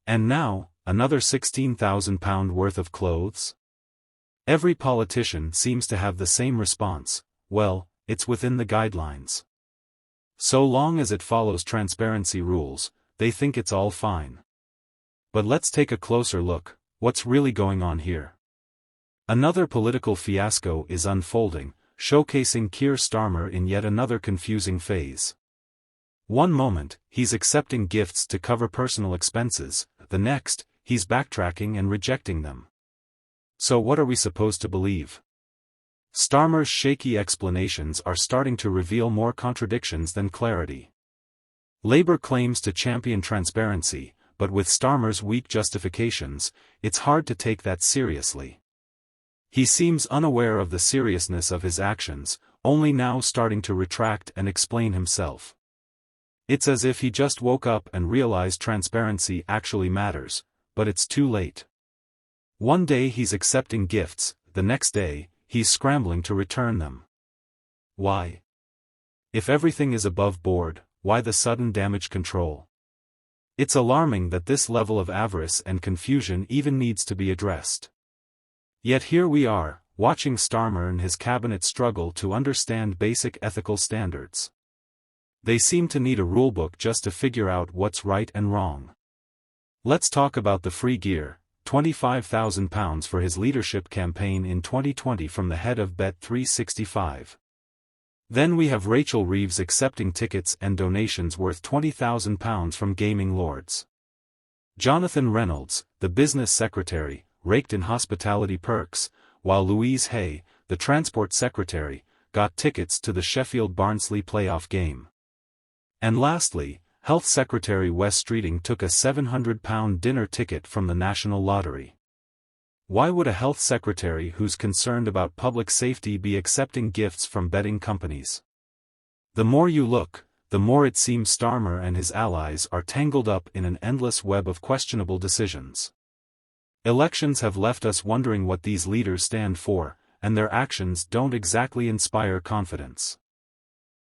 And now, another £16,000 worth of clothes? Every politician seems to have the same response: well, it's within the guidelines. So long as it follows transparency rules, they think it's all fine. But let's take a closer look. What's really going on here? Another political fiasco is unfolding, showcasing Keir Starmer in yet another confusing phase. One moment, he's accepting gifts to cover personal expenses, the next, he's backtracking and rejecting them. So what are we supposed to believe? Starmer's shaky explanations are starting to reveal more contradictions than clarity. Labour claims to champion transparency, but with Starmer's weak justifications, it's hard to take that seriously. He seems unaware of the seriousness of his actions, only now starting to retract and explain himself. It's as if he just woke up and realized transparency actually matters, but it's too late. One day he's accepting gifts, the next day, he's scrambling to return them. Why? If everything is above board, why the sudden damage control? It's alarming that this level of avarice and confusion even needs to be addressed. Yet here we are, watching Starmer and his cabinet struggle to understand basic ethical standards. They seem to need a rulebook just to figure out what's right and wrong. Let's talk about the free gear: £25,000 for his leadership campaign in 2020 from the head of Bet365. Then we have Rachel Reeves accepting tickets and donations worth £20,000 from gaming lords. Jonathan Reynolds, the business secretary, raked in hospitality perks, while Louise Hay, the transport secretary, got tickets to the Sheffield-Barnsley playoff game. And lastly, Health Secretary Wes Streeting took a £700 dinner ticket from the National Lottery. Why would a health secretary who's concerned about public safety be accepting gifts from betting companies? The more you look, the more it seems Starmer and his allies are tangled up in an endless web of questionable decisions. Elections have left us wondering what these leaders stand for, and their actions don't exactly inspire confidence.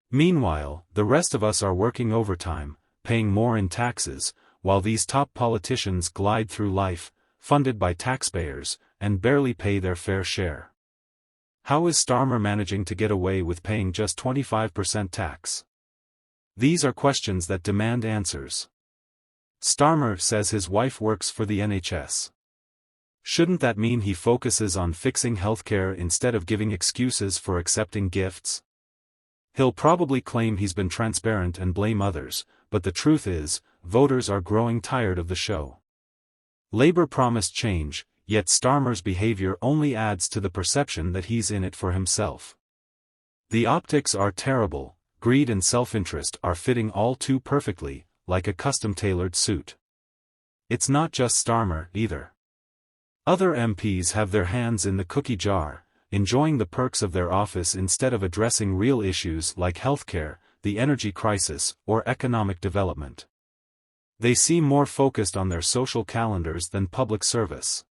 Meanwhile, the rest of us are working overtime, paying more in taxes, while these top politicians glide through life, funded by taxpayers, and barely pay their fair share. How is Starmer managing to get away with paying just 25% tax? These are questions that demand answers. Starmer says his wife works for the NHS. Shouldn't that mean he focuses on fixing healthcare instead of giving excuses for accepting gifts? He'll probably claim he's been transparent and blame others, but the truth is, voters are growing tired of the show. Labour promised change, yet Starmer's behavior only adds to the perception that he's in it for himself. The optics are terrible. Greed and self-interest are fitting all too perfectly, like a custom-tailored suit. It's not just Starmer, either. Other MPs have their hands in the cookie jar, enjoying the perks of their office instead of addressing real issues like healthcare, the energy crisis, or economic development. They seem more focused on their social calendars than public service.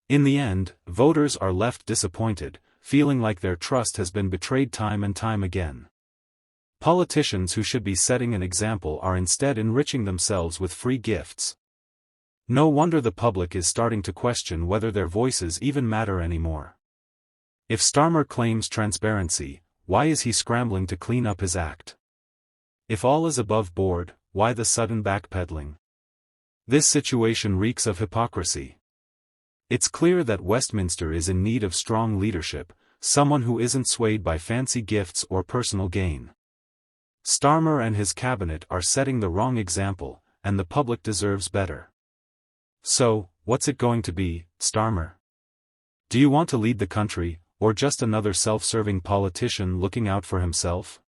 In the end, voters are left disappointed, feeling like their trust has been betrayed time and time again. Politicians who should be setting an example are instead enriching themselves with free gifts. No wonder the public is starting to question whether their voices even matter anymore. If Starmer claims transparency, why is he scrambling to clean up his act? If all is above board, why the sudden backpedaling? This situation reeks of hypocrisy. It's clear that Westminster is in need of strong leadership, someone who isn't swayed by fancy gifts or personal gain. Starmer and his cabinet are setting the wrong example, and the public deserves better. So, what's it going to be, Starmer? Do you want to lead the country, or just another self-serving politician looking out for himself?